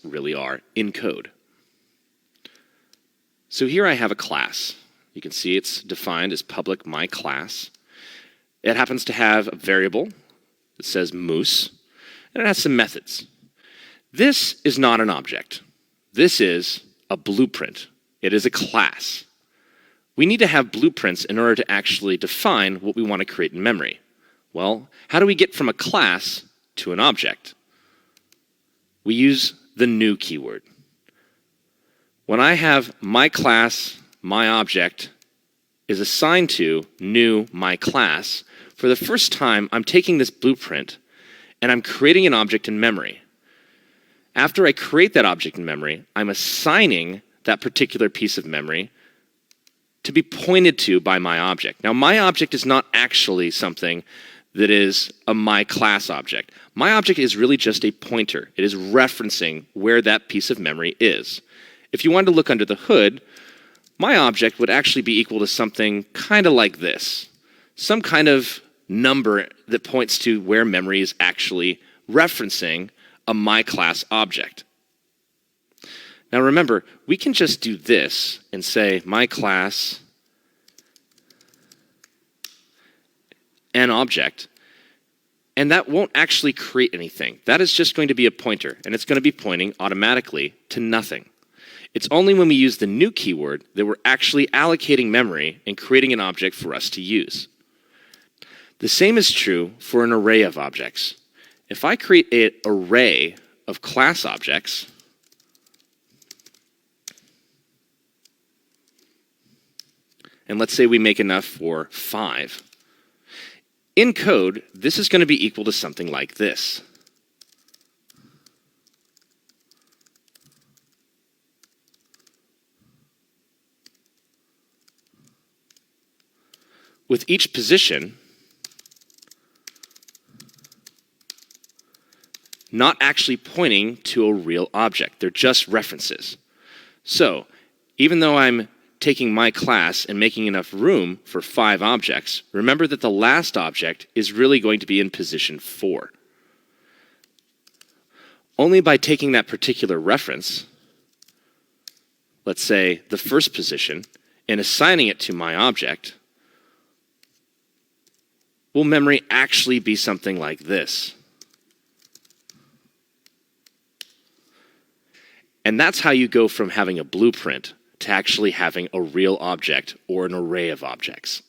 really are in code. So here I have a class. You can see it's defined as public my class. It happens to have a variable that says moose, and it has some methods. This is not an object. This is a blueprint. It is a class. We need to have blueprints in order to actually define what we want to create in memory. Well, how do we get from a class to an object? We use the new keyword. When I have my class, my object is assigned to new my class, for the first time I'm taking this blueprint and I'm creating an object in memory. After I create that object in memory, I'm assigning that particular piece of memory to be pointed to by my object. Now, my object is not actually something that is a my class object. My object is really just a pointer. It is referencing where that piece of memory is. If you wanted to look under the hood, my object would actually be equal to something kind of like this. Some kind of number that points to where memory is actually referencing a my class object. Now remember, we can just do this and say my class an object, and that won't actually create anything. That is just going to be a pointer, and it's going to be pointing automatically to nothing. It's only when we use the new keyword that we're actually allocating memory and creating an object for us to use. The same is true for an array of objects. If I create an array of class objects, and let's say we make enough for 5, in code, this is going to be equal to something like this. With each position not actually pointing to a real object. They're just references. So, even though I'm taking my class and making enough room for 5 objects, remember that the last object is really going to be in position 4. Only by taking that particular reference, let's say the first position, and assigning it to my object, will memory actually be something like this. And that's how you go from having a blueprint to actually having a real object or an array of objects.